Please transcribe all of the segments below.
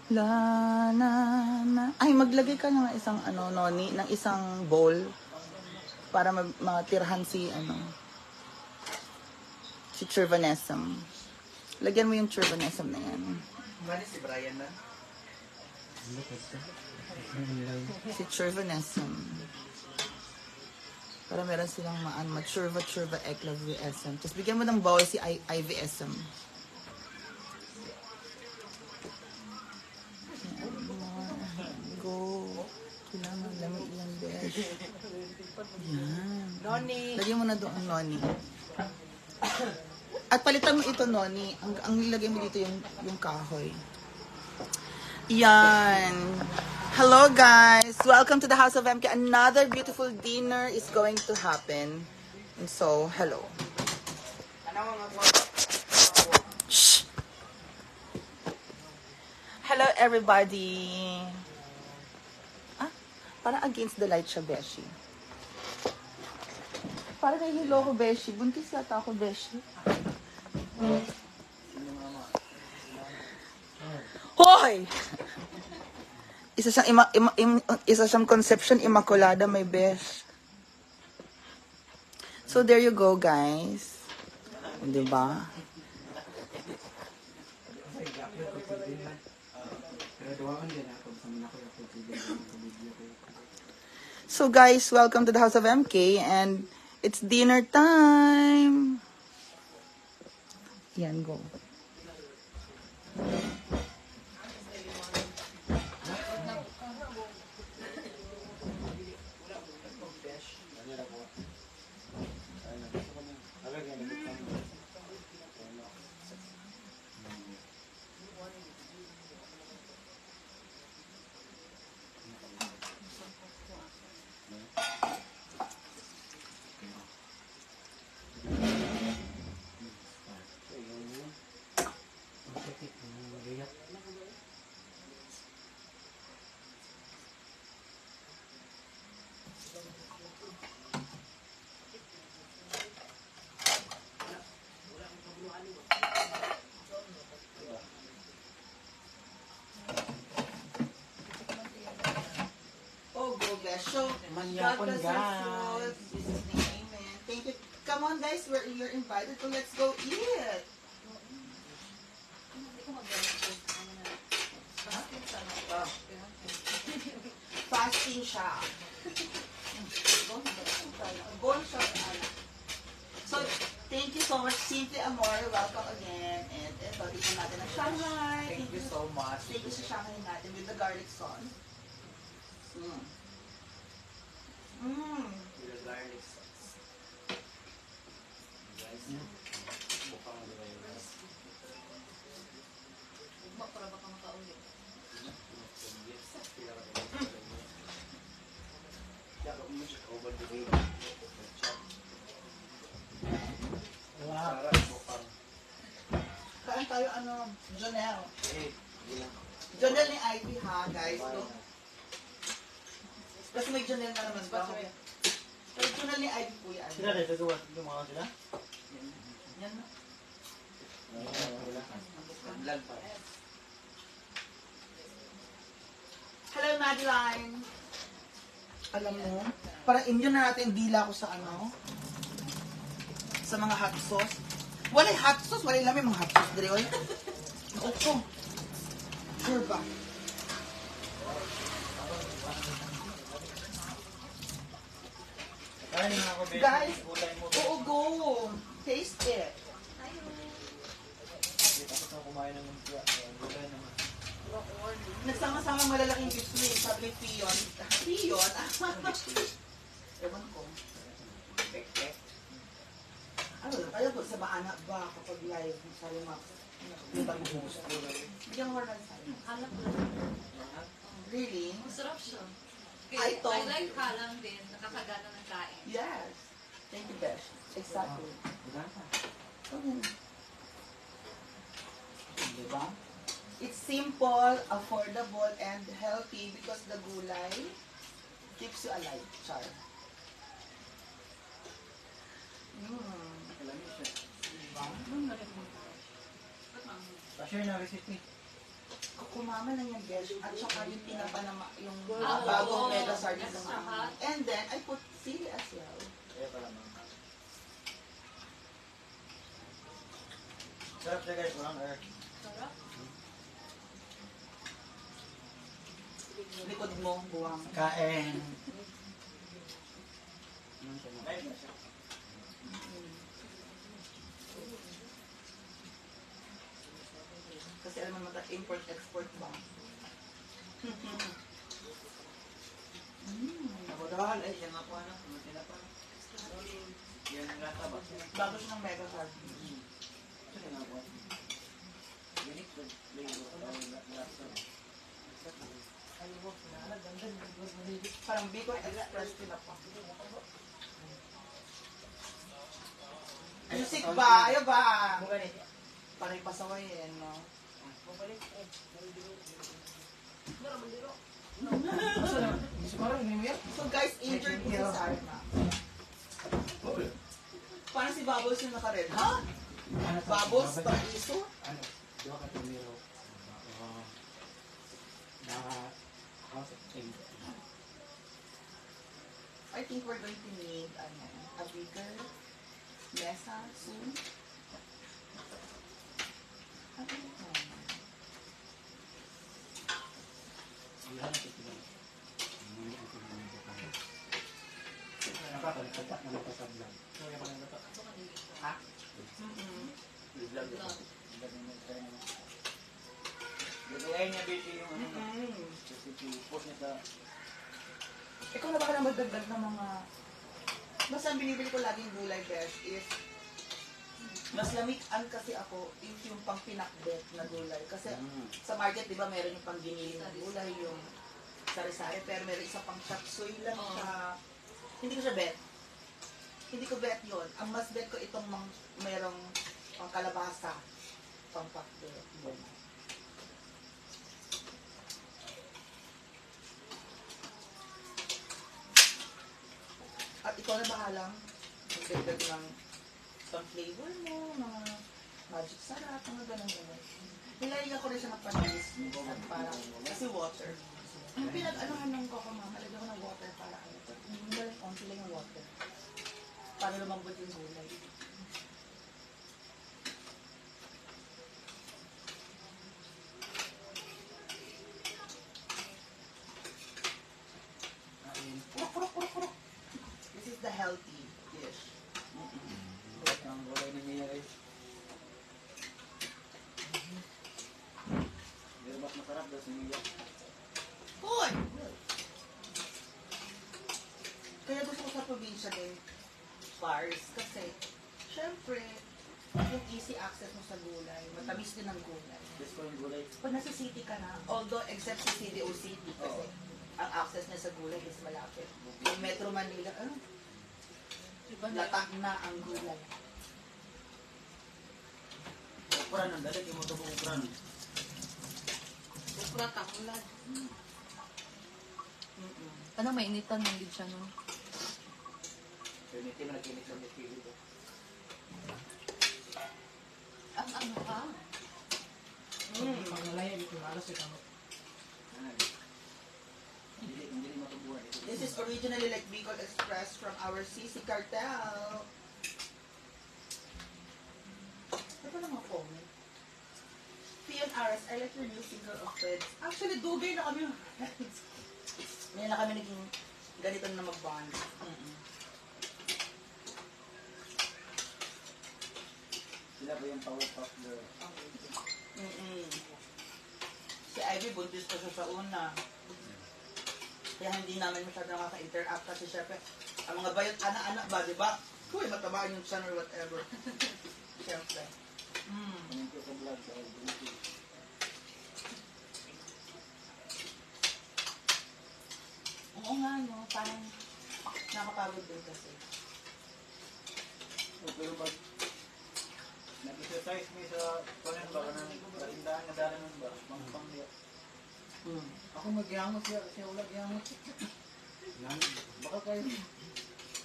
La na na. Ay, maglagay ka ng isang noni, ng isang bowl para matirhan si Chirvanesum. Lagyan mo yung Chirvanesum na yan. Mali si Brian na. Si Chirvanesum. Para meron silang ma-churva ekla VSM. Tapos bigyan mo ng bowl si IVSM. Go. Kailangan lamig yan, besh. Yan. Noni! Lagyan mo na doon, noni. At palitan mo ito, noni. Ang nilagay mo dito yung kahoy. Yan. Hello, guys. Welcome to the House of MK. Another beautiful dinner is going to happen. And so, hello. Shh. Hello, everybody. Parang against the light siya, Beshi. Parang nahihilo ko, Beshi. Buntis yata ako, Beshi. Hoy! Isa siyang conception immaculada, may Besh. So, there you go, guys. Diba? So guys, welcome to the House of MK and it's dinner time. Yan, go. So, God bless our food. Jesus' name, amen. Thank you. Come on, guys. You're invited, so let's go eat. Fasting siya. So, thank you so much, Cynthia Amor. Welcome again. And ito, dito natin ang Shanghai. Thank you so much. Thank you sa Shanghai natin with the garlic sauce. With the garlic sauce. Guys, mukhang guys. Para baka makaulit. Kain tayo, Jonel. Jonel ni Ivy, ha, guys. Kasi may Jonel na naman ba? Pero Jonel ni Ivy po yan. Sila rin, gagawa mga sila? Yan na. Vlog pa. Hello, Madeline. Alam mo, parang inyo na natin dila ko sa sa mga hot sauce. Walay hot sauce, walay lamay mga hot sauce. Dere, oy. Opo. Sure ba? Guys, oo, go. Taste it. Nagsama-sama malalaking gifts ni sabi ni Pion. Pion? Ewan ko. Ano po, sa maanak ba kapag live sa Limax? Hindi ba i-host? Bigyan mo rin sa'yo. Halang lang. Really? Masarap siya. I told I like you. halang din. Nakakagana ng kain. Yes. Thank you, Besh. Exactly. Diba? It's simple, affordable, and healthy because the gulay keeps you alive. Char. Pa-share na recipe. Kumama na yan, besh. At saka yung tinapa na yung Ah, bagong oo. mega sardines na Extra maanghang. hot. And then, I put sili as well. Kaya pala mga. Sarap siya guys, walang air. Sarap. Likod mo, buwang. Kain. Kain na siya. Kasi alam mo, import-export ba? Nabudahan, ay, yan nga po ano, matina pa. Yan ang lata ba? Bago siya ng mega sardines. Ito nga po. Unique to flavor. Lasa. Parang Bicol Express tinapa. Music ba? Ayaw ba? Parang pasawayin, no? So guys, injured po si Sarna. Parang si Bubbles yung naka-red. Ha? Bubbles? Paraiso? Ano? Dua ka tumiro. House of Change. I think we're going to need a bigger mesa soon. Ano ito? Wala na ito lang. Hindi ang pinanong ko kaya. Nakakalipat na ito sa vlog. Ha? Mm-mm. Gagayain niya busy yung ano. Mm-mm. Kasi post niya sa... Ikaw na baka na magdagdag ng mga... Basta ang binibili ko laging gulay best is mas lamitan kasi ako is yung pang pinakbet na gulay. Kasi sa market, di ba, meron yung pang giniling na gulay, yung sari-sari, pero meron isa pang chop suey lang siya. Hindi ko siya bet. Hindi ko bet yun. Ang mas bet ko itong merong pang kalabasa, pang pakbet. At ikaw na bahalang magdagdag ng pang flavor mo, mga magic sarap, mga ganun-ganun. Nilagyan ko rin siya ng panis, minsan para, kasi water. Ang pinag-anuhan ng Coco Mama, lagyan ko ng water para ano, hindi lang konti lang yung water. Para lumambot yung gulay. Purok. This is the healthy dish. Ang gulay ni Mia guys. Pero mas masarap daw si Mia. Hoy! Kaya gusto ko sa probinsya din, bars, kasi, syempre, yung easy access mo sa gulay, matamis din ang gulay. Gusto ko yung gulay. Pag nasa city ka na, although except sa CDO City, kasi ang access niya sa gulay is malapit. Yung Metro Manila, latak na ang gulay. Ukran ang dalit, yung mo ito ukran. Ukra takulad. Mm-mm. Ano, mainitan ng gid siya nun. Pero hindi mo nakinig sa pili ko. Ang ano ka? Pag nalaya, ito malas ito. Hindi matubuhan. This is originally like Bicol Express from our CC Cartel. Ito lang ang comment. Pion Aras, I like your new single of Feds. Actually, dugay na kami. Ngayon na kami naging ganito na mag-bond. Sila ba yung power puff girl? Si Ivy, buntis pa siya sa una. Kaya hindi namin masyado nakaka-interact kasi syempre, ang mga bayot anak-anak ba, di ba? Uy, matabaan yung son or whatever. Syempre. Anong ko sa vlog sa LGBT? Oo nga, no? Parang nakapagod din kasi. Pero pag nag-exercise mo sa panin ba ka ng karindahan na dalan ba? Pang niya. Ako magyangot siya ulag yangot. Baka kayo.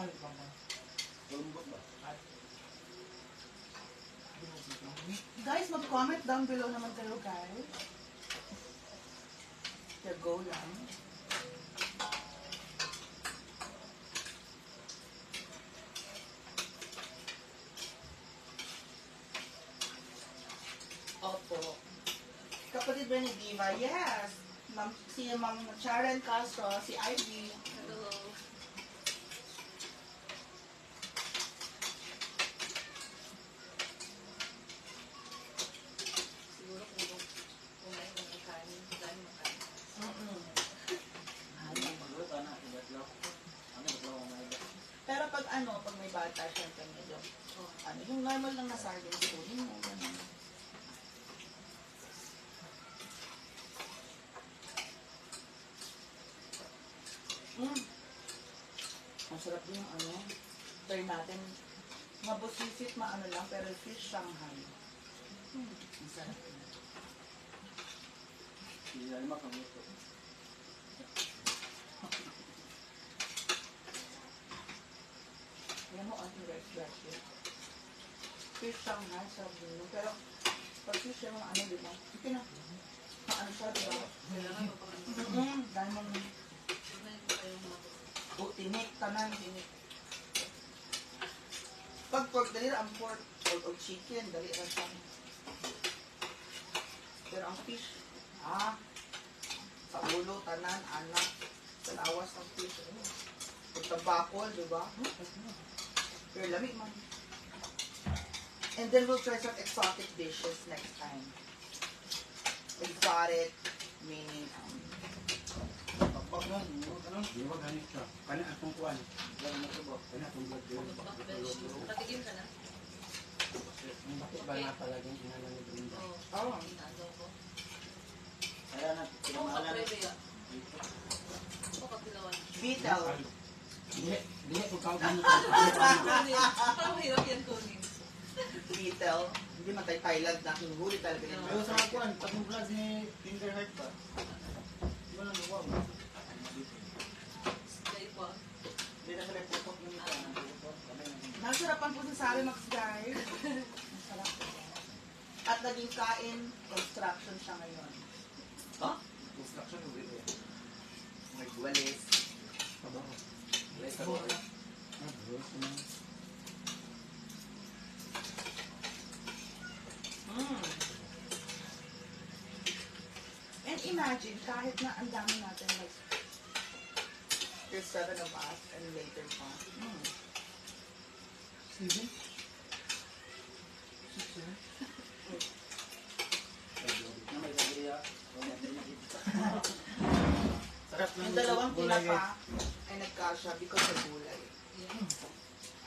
Ano pa ba? Lumbot ba? Guys, mag-comment down below naman kayo, guys. go lang. Opo. Kapatid ba ni Diva? Yes. Si Ma'am Sharon Castro, si Ivy. Hello. Siguro kung may kumakain, dahil makain. Mm-mm. Ano magluto na ibatlo. Ano magluto na iba. Pero pag may bata, syempre medyo, yung normal lang na sardines, kunin mo, ganun. Ang sarap din yung try natin. Mabusisit, lang, pero fish Shanghai. Ang sarap din. Hindi na naman magluto. Yan mo, ating rice yun. Fish Shanghai, sarap din yun. Pero, pag fish yung di ba? Hindi na. Siya, di ba? Kailangan pa pag Dahil mong kayong tinik, tanan, tinik. Pag pork, dali ang pork o chicken, dali ra siya. Pero ang fish, sa ulo, tanan, anak, sa lawas ng fish. Pag tabakol, di ba? Pero lamig man. And then we'll try some exotic dishes next time. Exotic, meaning, Pagpag nun, ano? Di ba ganit ka? Kana atong kuwan. Gano'n na ito ba? Kana atong blood yun. backbench. Patigim ka na? Bakit ba na palaging inalan ni Brenda? Oo. Inaagaw ko. Kaya na, Oo, pinamahalan. kaprebe ya. Oo, kapilawan. beetle. Dili ko tawag mo. Parang hirap yan kunin. Beetle. Hindi man tayo Thailand na hinuhuli talaga Pero nila. sa ako, tapong vlog ni Finger Heart ba? Di ba nang luwag? Kaya pa. Hindi na sila pupok yung ito. Nasarapan po sa Sari Max, guys. Masarap po. At naging kain, construction siya ngayon. Construction o video? May walis. Kabaho. Let's go. Gross na. And imagine, kahit na ang dami natin, like, there's 7 of us, and later pa. Sige. Na may gagaya. Sarap ng Yung dalawang gulay, tinapa ay nagkasya because of gulay.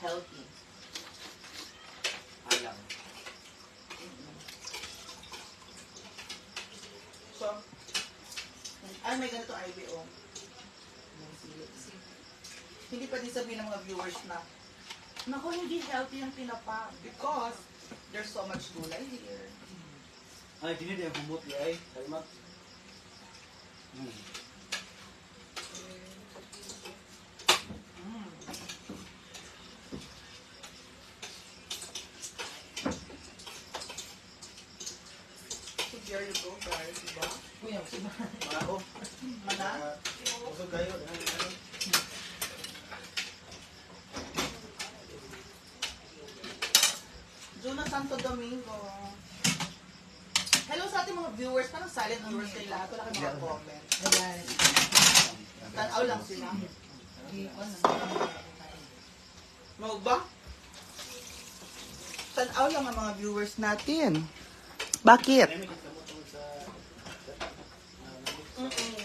Healthy. Alam. So, ay may ganito IBO. May sili. Hindi pa din sabihin ng mga viewers na, naku, hindi healthy yung tinapa because there's so much gulay here. Ay, dini din humot di ay. Kalimat. So there you go, guys, diba? Kuya, sige. Ako. Mana? Usog kayo. Juna Santo Domingo. Hello sa ating mga viewers. Parang silent viewers kayo lahat. Wala kayong mga comment. Tanaw lang sila. Mau ba? Tanaw lang ang mga viewers natin. Bakit?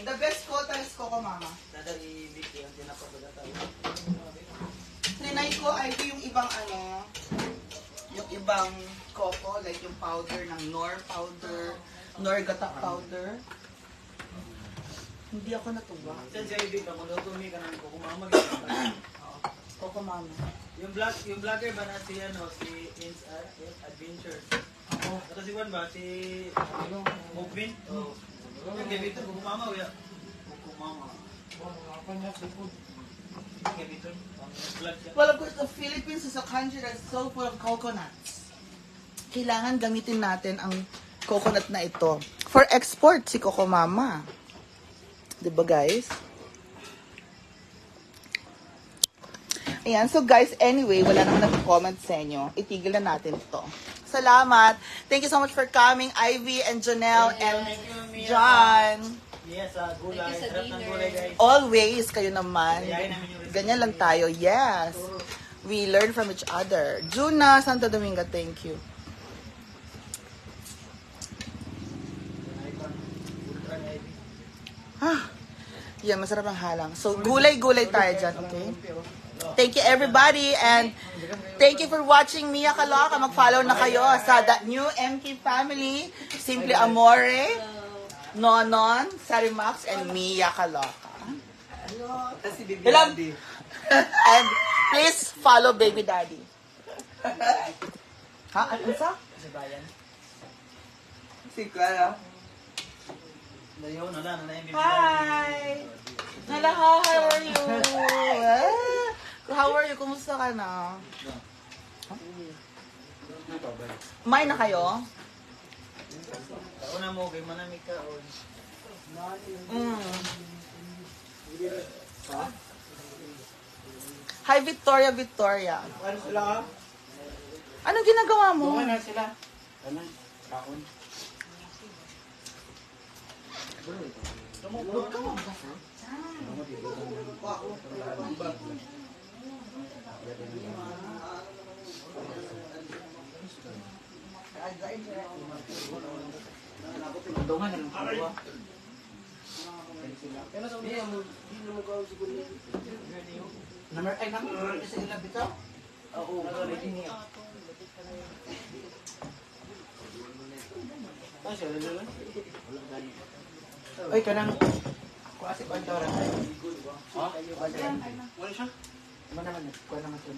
The best quota is Coco Mama. Dadali Vicky ang tinapabaga tayo. Trinay ko ay yung ibang yung ibang coco, like yung powder ng Nor powder, Nor Gata powder. Hindi ako natuwa. Sen sa ibig ako daw tumi ka nang kukumamag. Coco Mama. Yung vlogger ba na si Ins Adventures. Ako. Ito si Juan ba si Movin? Oh. Yung gabito kukumama uya. Kukumama. Ako na sipod. Gabito. Ang vlog siya. Well, of course, the Philippines is a country that's so full of coconuts. Kailangan gamitin natin ang coconut na ito. For export, si Coco Mama. Diba guys? Ayan, so guys, anyway, wala naman nag-comment sa inyo. Itigil na natin to. Salamat. Thank you so much for coming, Ivy and Janelle and Thank you, Mia. John. Yes, gulay. Thank you sa Sarap ng dinner. gulay, guys. Always, kayo naman. Kayain namin yung recipe. Ganyan lang tayo. Yes. We learn from each other. Juna, Santo Domingo, thank you. Ah, yan, masarap ang halang. So, gulay-gulay tayo dyan, okay? Thank you everybody and thank you for watching Mia Kaloka. Mag-follow na kayo sa The New MK Family, Simply Amore, Nonon, Sarimax, and Mia Kaloka. Hello. And please follow Baby Daddy. Ha? Ano sa? Si Brian. Si Clara. Dayo, nala yung Hi! Nala, how are you? How are you? Kumusta ka na? May na kayo? Kauna mo, kay manamig ka. Hi, Victoria. Ano sila ka? Anong ginagawa mo? Bunga na sila. Ano? Kaon. Huwag ka mo. Bunga na lang po. Ay, naman. Isa ilang bitaw? Oo, nalagay niya. Ay, siya lang. Ay, kanang... Kuha si Pandora. Ha? Wala siya? Ano naman yun? Kuha naman siya.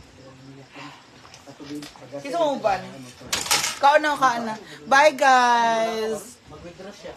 Kiso mo ba? Kaon na. Bye, guys! Mag-withdraw siya.